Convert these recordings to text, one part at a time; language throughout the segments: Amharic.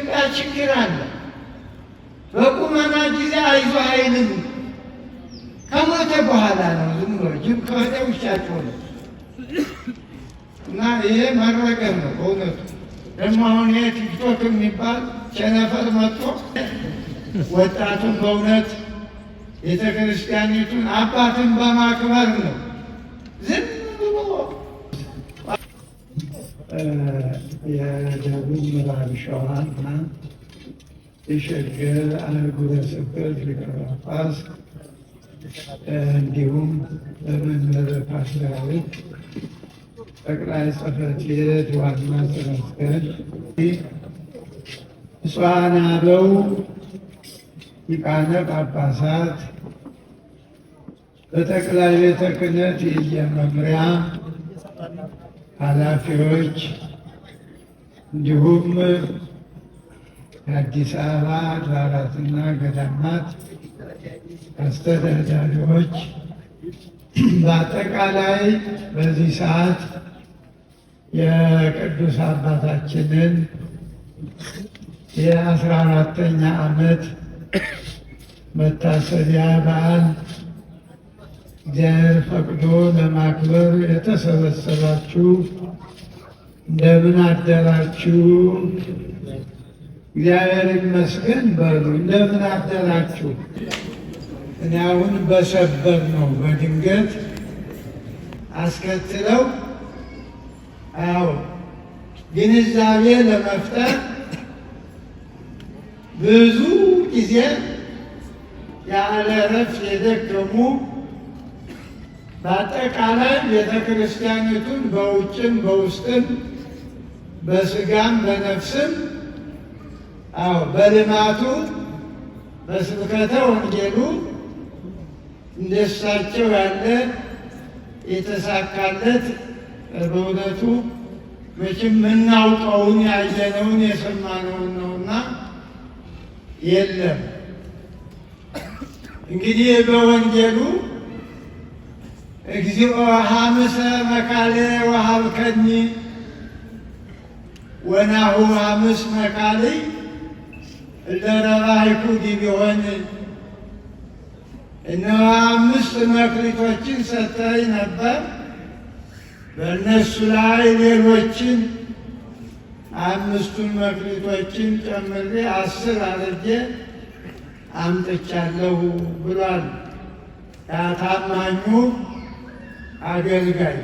በኢትዮጵያ ችግር አለ። በቁመና ጊዜ አይዞህ አይልም። ከሞተ በኋላ ነው ዝም ብሎ ጅብ ከወደ ውሻቸው ነው። እና ይሄ መረገም ነው በእውነቱ። ደግሞ አሁን ይሄ ቲክቶክ የሚባል ቸነፈር መጥቶ ወጣቱን በእውነት ቤተ ክርስቲያኒቱን አባትን በማክበር ነው ዝም ብሎ የደቡብ ምዕራብ ሸዋና የሸገር አህጉረ ስብከት ሊቀ ጳጳስ እንዲሁም በመንበረ ፓትርያርክ ጠቅላይ ጽሕፈት ቤት ዋና ስራ አስኪያጅ፣ ብፁዓን አበው ሊቃነ ጳጳሳት፣ በጠቅላይ ቤተ ክህነት የመምሪያ ኃላፊዎች እንዲሁም የአዲስ አበባ አድባራትና ገዳማት አስተዳዳሪዎች፣ በአጠቃላይ በዚህ ሰዓት የቅዱስ አባታችንን የ14ኛ ዓመት መታሰቢያ በዓል እግዚአብሔር ፈቅዶ ለማክበር የተሰበሰባችሁ እንደምን አደራችሁ? እግዚአብሔር ይመስገን በሉ። እንደምን አደራችሁ? እኔ አሁን በሰበር ነው በድንገት አስከትለው ግንዛቤ ለመፍጠር ብዙ ጊዜ ያለ እረፍት የደከሙ በአጠቃላይ ቤተ ክርስቲያኒቱን በውጭም በውስጥም በስጋም በነፍስም በልማቱ በስብከተ ወንጌሉ እንደሳቸው ያለ የተሳካለት በእውነቱ መቼም የምናውቀውን ያየነውን የሰማነውን ነውና የለም። እንግዲህ በወንጌሉ እግዚኦ ሐምሰ መካለ ወሀብከኒ ወናሁ ሐምስ መካልይ ለረባይኩ ዲቢሆን፣ እነሆ 5 መክሊቶችን ሰጠኝ ነበር፣ በእነሱ ላይ ሌሎችን 5ቱን መክሊቶችን ጨምሬ 10 አድርጌ አምጥቻለሁ ብሏል ያ ታማኙ አገልጋይ።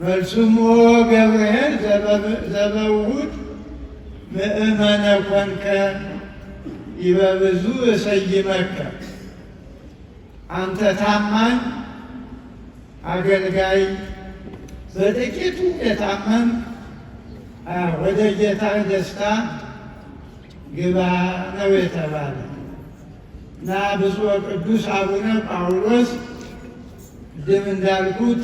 መልሱም ገብርኤል ዘበውሁድ ምእመነ ኮንከ ይበብዙ እሰይመከ፣ አንተ ታማኝ አገልጋይ በጥቂቱ የታመን ወደ ጌታ ደስታ ግባ ነው የተባለ እና ብፁዕ ቅዱስ አቡነ ጳውሎስ ቅድም እንዳልኩት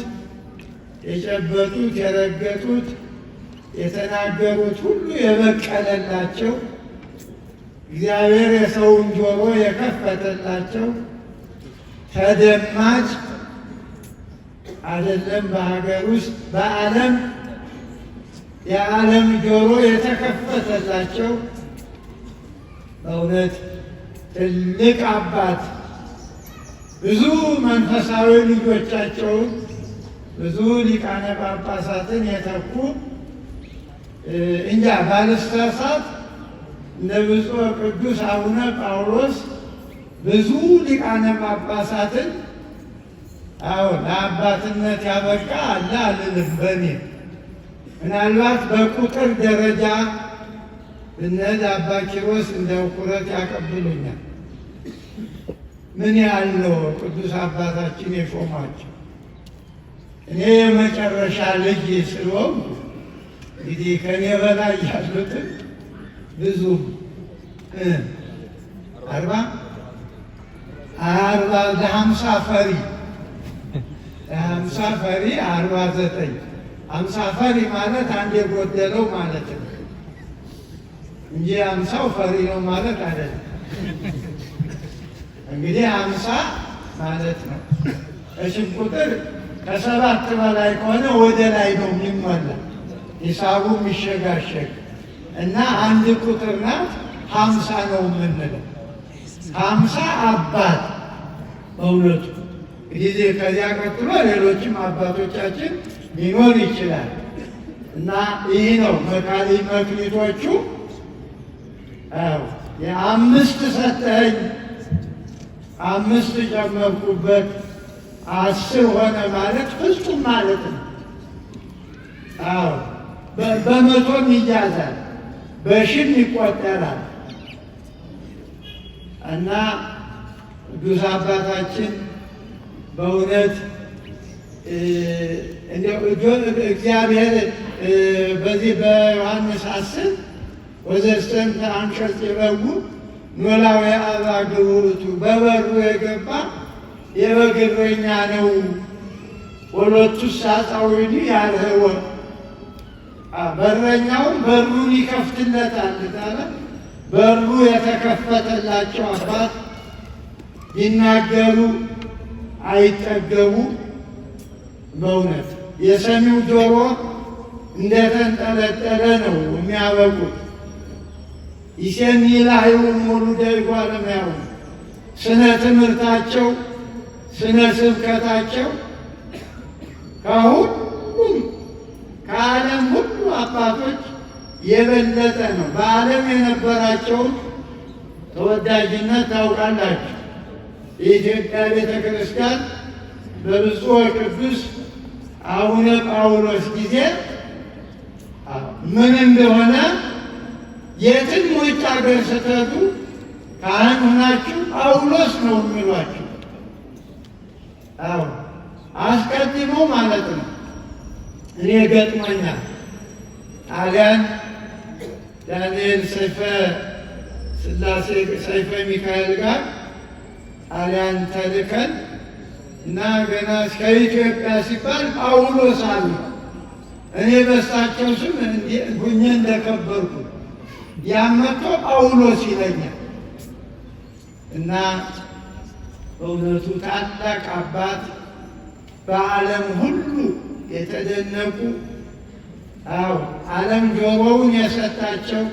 የጨበጡት የረገጡት የተናገሩት ሁሉ የበቀለላቸው እግዚአብሔር የሰውን ጆሮ የከፈተላቸው ተደማጭ አይደለም በሀገር ውስጥ በዓለም የዓለም ጆሮ የተከፈተላቸው በእውነት ትልቅ አባት ብዙ መንፈሳዊ ልጆቻቸውን ብዙ ሊቃነ ጳጳሳትን የተኩ እንጃ ባልሳሳት እነ ብፁዕ ቅዱስ አቡነ ጳውሎስ ብዙ ሊቃነ ጳጳሳትን ለአባትነት ያበቃ አለ አልልም። በእኔ ምናልባት በቁጥር ደረጃ ብንሄድ አባ ኪሮስ እንደ ኩረት ያቀብሉኛል። ምን ያህል ነው ቅዱስ አባታችን የሾሟቸው? እኔ የመጨረሻ ልጅ ስለሆንኩ እንግዲህ ከኔ በላይ ያሉትን ብዙ 50 ፈሪ 49 50 ፈሪ ማለት አንድ የጎደለው ማለት ነው እንጂ 50 ፈሪ ነው ማለት አይደለም። እንግዲህ 50 ማለት ነው። እሺም ቁጥር ከ7 በላይ ከሆነ ወደ ላይ ነው የሚሞላ ሂሳቡ የሚሸጋሸግ እና አንድ ቁጥር ናት። 50 ነው የምንለው 50 አባት በእውነቱ ጊዜ ከዚያ ቀጥሎ ሌሎችም አባቶቻችን ሊኖር ይችላል እና ይህ ነው መካሪ መክሊቶቹ። የአምስት ሰጠኝ 5 ጨመርኩበት 10 ሆነ ማለት ፍጹም ማለት ነው። በመቶም ይያዛል፣ በሺም ይቆጠራል እና ቅዱስ አባታችን በእውነት እግዚአብሔር በዚህ በዮሐንስ 10 ወዘስተንተ አንቀጽ ይበጉ ኖላዊ አባግዕ ውእቱ በበሩ የገባ የበግ እረኛ ነው። ወሎቱሰ አጻውዒኒ ያልህወ በረኛውም በሩን ይከፍትለታል አለ። በሩ የተከፈተላቸው አባት ቢናገሩ አይጠገቡ። በእውነት የሰሚው ጆሮ እንደተንጠለጠለ ነው የሚያበቁት። ይሴኒ ላህዩ ወሉደ እጓለ እመሕያው ስነ ትምህርታቸው ስነ ስብከታቸው ከሁሉም ከዓለም ሁሉ አባቶች የበለጠ ነው። በዓለም የነበራቸውን ተወዳጅነት ታውቃላችሁ። የኢትዮጵያ ቤተ ክርስቲያን በብፁዕ ቅዱስ አቡነ ጳውሎስ ጊዜ ምን እንደሆነ የትም ውጭ አገር ስትሄዱ ካህን ሆናችሁ ጳውሎስ ነው የሚሏችሁ። አስቀድሞ ማለት ነው። እኔ ገጥሞኛል። ጣሊያን ዳንኤል ሰይፈ ሥላሴ ሰይፈ ሚካኤል ጋር ጣሊያን ተልከን እና ገና እስከ ኢትዮጵያ ሲባል ጳውሎስ አሉ። እኔ በሳቸው ስም ጉኜ እንደከበርኩ ያመቶ ጳውሎስ ይለኛል እና በእውነቱ ታላቅ አባት በዓለም ሁሉ የተደነቁ ዓለም ጆሮውን የሰጣቸው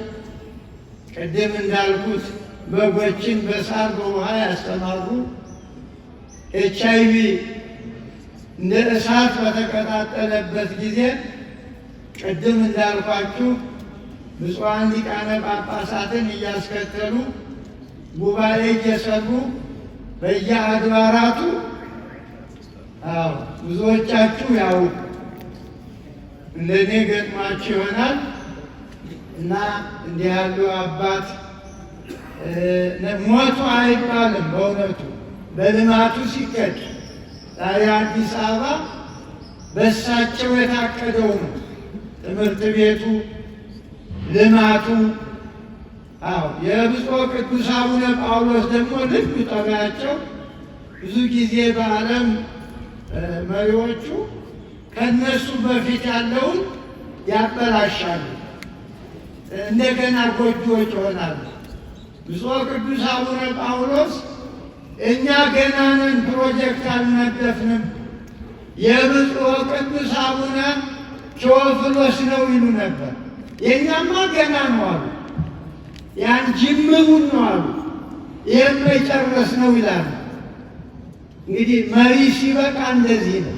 ቅድም እንዳልኩት በጎችን በሳር በውሃ ያስተማሩ HIV እንደ እሳት በተቀጣጠለበት ጊዜ ቅድም እንዳልኳችሁ ብፁዓን ሊቃነ ጳጳሳትን እያስከተሉ ጉባኤ እየሰሩ በየአድባራቱ ብዙዎቻችሁ ያው እንደኔ ገጥማችሁ ይሆናል እና እንዲህ ያሉ አባት ሞቱ አይባልም። በእውነቱ በልማቱ ሲከድ ዛሬ አዲስ አበባ በእሳቸው የታቀደው ነው። ትምህርት ቤቱ፣ ልማቱ። የብፁዕ ቅዱስ አቡነ ጳውሎስ ደግሞ ልዩ ጠባያቸው ብዙ ጊዜ በዓለም መሪዎቹ ከነሱ በፊት ያለውን ያበላሻሉ፣ እንደገና ጎጆዎች ይሆናሉ። ብፁዕ ቅዱስ አቡነ ጳውሎስ እኛ ገና ነን፣ ፕሮጀክት አልነደፍንም፣ የብፁዕ ቅዱስ አቡነ ቴዎፍሎስ ነው ይሉ ነበር። የእኛማ ገና ነው አሉ፣ ያን ጅምሩን ነው አሉ፣ ይህም መጨረስ ነው ይላሉ። እንግዲህ መሪ ሲበቃ እንደዚህ ነው፣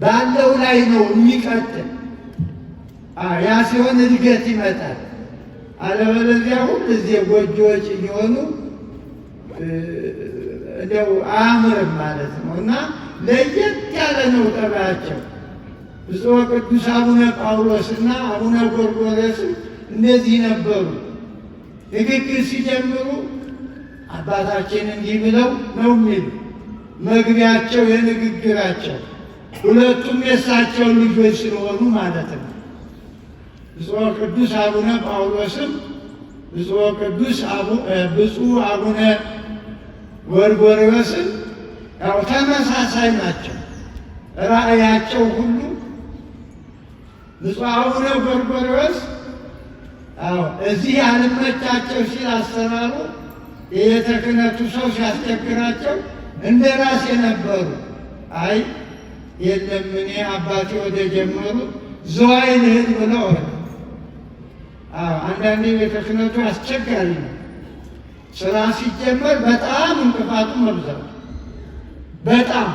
ባለው ላይ ነው የሚቀጥል። ያ ሲሆን እድገት ይመጣል። አለበለዚያ ሁልጊዜ ጎጆዎች እየሆኑ እንደው አያምርም ማለት ነው እና ለየት ያለ ነው ጠባያቸው። ብፁዕ ቅዱስ አቡነ ጳውሎስና አቡነ ጎርጎርዮስም እንደዚህ ነበሩ። ንግግር ሲጀምሩ አባታችን እንዲህ ብለው ነው የሚሉ መግቢያቸው የንግግራቸው። ሁለቱም የእሳቸው ልጆች ስለሆኑ ማለት ነው። ብፁዕ ቅዱስ አቡነ ጳውሎስም ብፁዕ አቡነ ጎርጎርዮስም ያው ተመሳሳይ ናቸው። ራእያቸው ሁሉ ብፁዕ አቡነ ጎርጎርዮስ እዚህ አልመቻቸው ሲል አሰራሩ የቤተ ክህነቱ ሰው ሲያስቸግራቸው እንደ ራሴ ነበሩ። አይ የለም እኔ አባቴ ወደ ጀመሩ ዝዋይ ልሂድ ብለው አንዳንዴ ቤተ ክህነቱ አስቸጋሪ ነው። ስራ ሲጀመር በጣም እንቅፋቱ መብዛት በጣም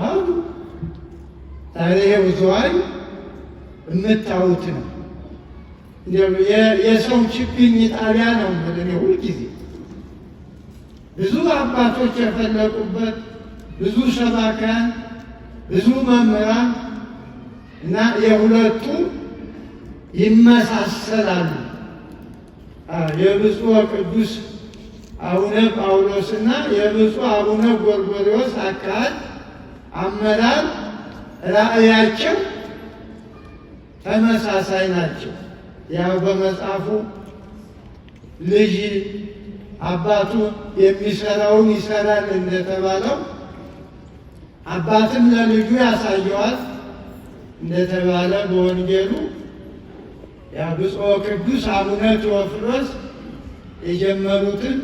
አሉ ዛሬ ብዙዋይ የምታዩት ነው። የሰው ችግኝ ጣቢያ ነው እኔ ሁልጊዜ ብዙ አባቶች የፈለቁበት ብዙ ሰባክያን ብዙ መምህራን እና የሁለቱ ይመሳሰላሉ። የብፁዕ ቅዱስ አቡነ ጳውሎስና የብፁዕ አቡነ ጎርጎርዮስ አካል አመራር ራእያቸው ተመሳሳይ ናቸው። ያው በመጽሐፉ ልጅ አባቱ የሚሰራውን ይሰራል እንደተባለው አባትም ለልጁ ያሳየዋል እንደተባለ በወንጌሉ ያ ብፁዕ ቅዱስ አቡነ ቴዎፍሎስ የጀመሩትን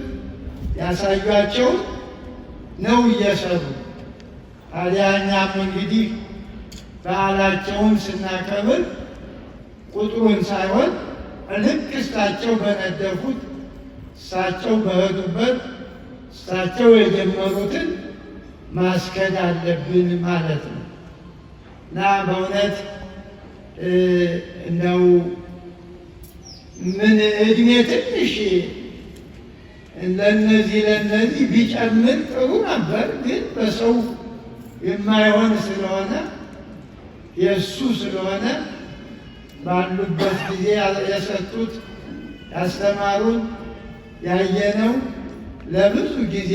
ያሳዩአቸው ነው እየሰሩ። ታዲያ እኛም እንግዲህ በዓላቸውን ስናከብር ቁጥሩን ሳይሆን ልክ እሳቸው በነደፉት እሳቸው በሄዱበት እሳቸው የጀመሩትን ማስከድ አለብን ማለት ነው እና በእውነት እንደው ምን እድሜ ትንሽ ለነዚህ ቢጨምር ጥሩ ነበር። ግን በሰው የማይሆን ስለሆነ የእሱ ስለሆነ ባሉበት ጊዜ የሰጡት ያስተማሩን ያየነው ለብዙ ጊዜ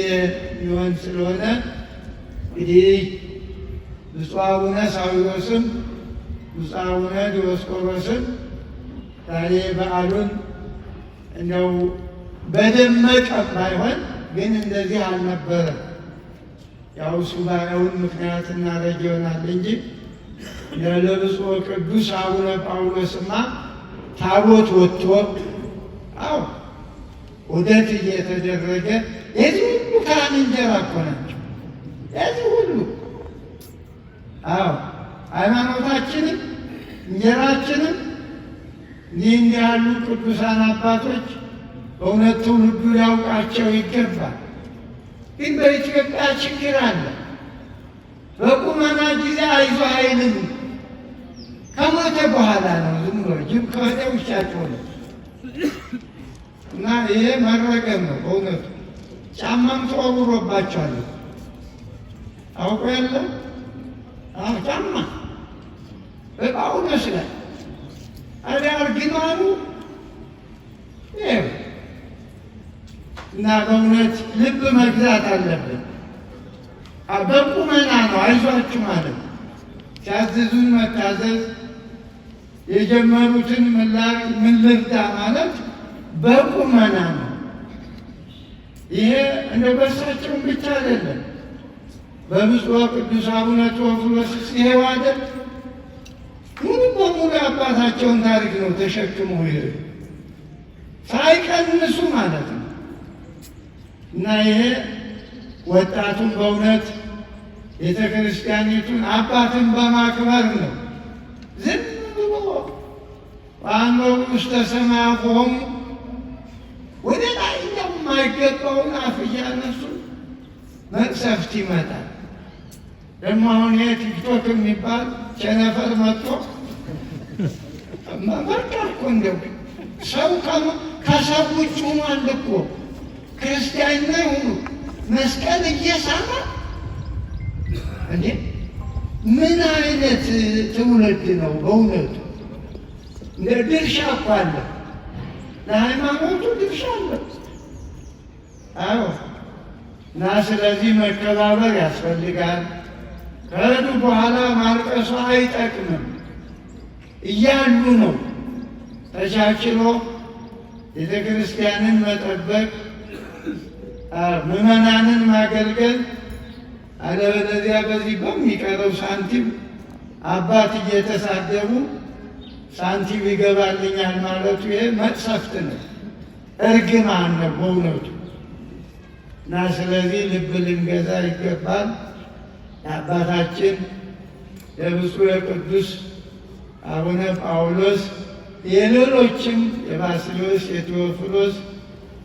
የሚሆን ስለሆነ እንግዲህ ብፁዕ አቡነ ሳዊሮስም ብፁዕ አቡነ ዲዮስቆሮስም ዛሬ በዓሉን እንደው በደመቀ ባይሆን ግን እንደዚህ አልነበረም። ያው ሱባኤውን ምክንያት እናደርግ ይሆናል እንጂ ለብፁዕ ቅዱስ አቡነ ጳውሎስማ ታቦት ወጥቶ ዑደት እየተደረገ የዚህ ሁሉ ካህን እንጀራ እኮ ናቸው። የዚህ ሁሉ ሃይማኖታችንም እንጀራችንም እንዲህ ያሉ ቅዱሳን አባቶች በእውነት ትውልዱ ሊያውቃቸው ይገባል። ግን በኢትዮጵያ ችግር አለ። በቁመና ጊዜ አይዞህ አይልም። ከሞተ በኋላ ነው ዝም ብሎ ጅብ ከወደ ውሻቸው ነው እና ይሄ መረገም ነው በእውነቱ። ጫማም ተወርውሮባቸዋል አውቆ ያለ ጫማ በጳውሎስ ላይ አዲያ እርግማኑ እና በእውነት ልብ መግዛት አለብን። በቁመና ነው አይዟችሁ ማለት ሲያዝዙን መታዘዝ፣ የጀመሩትን ምን ልርዳ ማለት በቁመና ነው። ይሄ እንደ በሳቸውን ብቻ አይደለም። በብፁዕ ቅዱስ አቡነ ቴዎፍሎስ ይሄው አይደል ሙሉ በሙሉ አባታቸውን ታሪክ ነው ተሸክመው ይሄ ሳይቀንሱ ማለት ነው። እና ይሄ ወጣቱን በእውነት ቤተ ክርስቲያኒቱን አባትን በማክበር ነው። ዝም ብሎ በአንበሩ ውስተ ሰማያሆሙ ወደ ላይ የማይገባውን አፍ እያነሱ መቅሰፍት ይመጣል። ደግሞ አሁን ይሄ ቲክቶክ የሚባል ቸነፈር መጥቶ በቃ እኮ እንደው ሰው ከሰው ውጭ ሆኗል እኮ ክርስቲያን ነው ይሁኑ መስቀል እየሳማ እንዴ! ምን አይነት ትውልድ ነው በእውነቱ? እንደ ድርሻ እኮ አለ፣ ለሃይማኖቱ ድርሻ አለ። እና ስለዚህ መከባበር ያስፈልጋል። ከሄዱ በኋላ ማልቀሱ አይጠቅምም። እያሉ ነው ተቻችሎ ቤተ ክርስቲያንን መጠበቅ፣ ምዕመናንን ማገልገል። አለበለዚያ በዚህ በሚቀረው ሳንቲም አባት እየተሳደቡ ሳንቲም ይገባልኛል ማለቱ ይሄ መቅሰፍት ነው፣ እርግማን ነው በእውነቱ። እና ስለዚህ ልብ ልንገዛ ይገባል። የአባታችን የብፁዕ የቅዱስ አቡነ ጳውሎስ የሌሎችም የባስልዮስ፣ የቴዎፍሎስ፣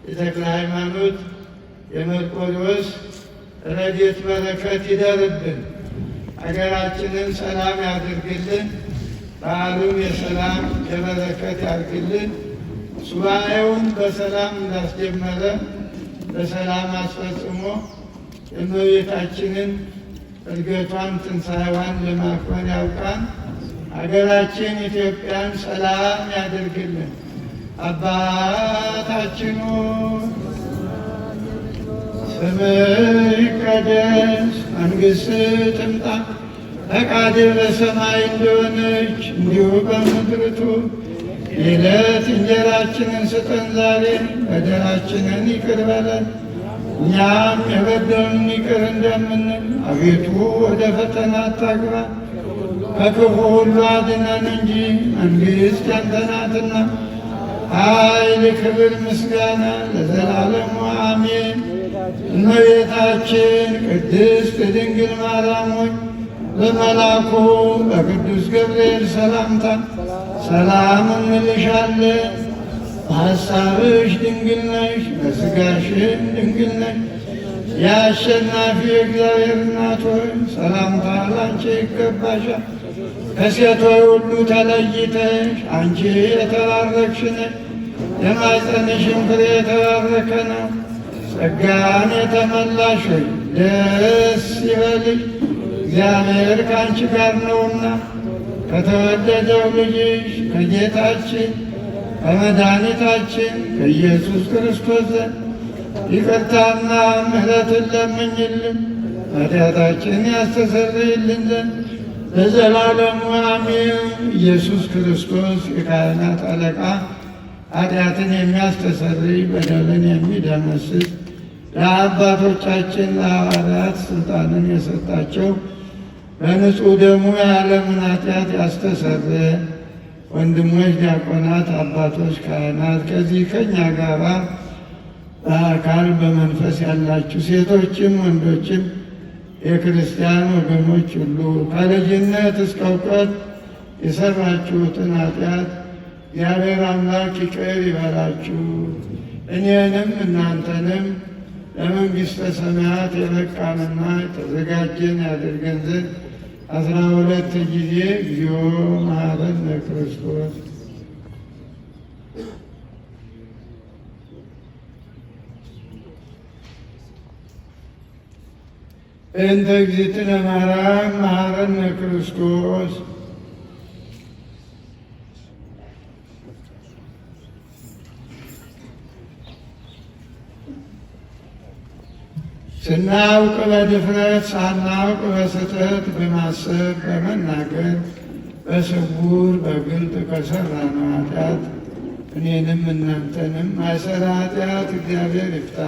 የተክለ ሃይማኖት፣ የመርቆሬዎስ ረድኤት በረከት ይደርብን። አገራችንን ሰላም ያድርግልን። በዓሉም የሰላም የበረከት ያድርግልን። ሱባኤውን በሰላም እንዳስጀመረ በሰላም አስፈጽሞ የእመቤታችንን ዕርገቷን ትንሣኤዋን ለማክበር ያውቃን። ሀገራችን ኢትዮጵያን ሰላም ያደርግልን። አባታችን ሆይ ስምህ ይቀደስ፣ መንግሥትህ ትምጣ፣ ፈቃድህ በሰማይ እንደሆነች እንዲሁ በምድር ትሁን። የዕለት እንጀራችንን ስጠን ዛሬ፣ በደላችንን ይቅር በለን እኛም የበደሉንን ይቅር እንደምንል፣ አቤቱ ወደ ፈተና አታግባን ከክፉ ሁሉ አድነን እንጂ መንግሥት ያንተ ናትና፣ ኃይል፣ ክብር፣ ምስጋና ለዘላለሙ አሜን። እመቤታችን ቅድስት ድንግል ማርያም ሆይ በመልአኩ በቅዱስ ገብርኤል ሰላምታ ሰላም እንልሻለን። በሐሳብሽ ድንግል ነሽ፣ በሥጋሽም ድንግል ነሽ። የአሸናፊ እግዚአብሔር እናት ሆይ ሰላምታ ላንቺ ይገባሻል። ከሴቶች ሁሉ ተለይተሽ አንቺ የተባረክሽ ነሽ፣ የማኅፀንሽም ፍሬ የተባረከ ነው። ጸጋን የተመላሽ ሆይ ደስ ይበልሽ፣ እግዚአብሔር ከአንቺ ጋር ነውና ከተወደደው ልጅሽ ከጌታችን ከመድኃኒታችን ከኢየሱስ ክርስቶስ ዘንድ ይቅርታና ምሕረትን ለምኝልን ኃጢአታችን ያስተሰርይልን ዘንድ ለዘላለሙ አሜን። ኢየሱስ ክርስቶስ የካህናት አለቃ ኃጢአትን የሚያስተሰርይ በደልን የሚደመስስ ለአባቶቻችን ለሐዋርያት ሥልጣንን የሰጣቸው በንጹሕ ደሙ የዓለምን ኃጢአት ያስተሰረየ ወንድሞች ዲያቆናት፣ አባቶች ካህናት፣ ከዚህ ከእኛ ጋር በአካል በመንፈስ ያላችሁ ሴቶችም ወንዶችም የክርስቲያን ወገኖች ሁሉ ከልጅነት እስከ እውቀት የሰራችሁትን ኃጢአት እግዚአብሔር አምላክ ይቅር ይበላችሁ፣ እኔንም እናንተንም ለመንግሥተ ሰማያት የበቃንና የተዘጋጀን ያደርገን ዘንድ 12 ጊዜ እግዚኦ መሐረነ ክርስቶስ። እንተ እግዝእትነ ማርያም መሐረነ ክርስቶስ። ስናውቅ በድፍረት ሳናውቅ በስህተት በማሰብ በመናገር በስውር በግልጥ ከሠራነው ኃጢአት እኔንም እናንተንም ማይሠራ ኃጢአት እግዚአብሔር ይፍታ።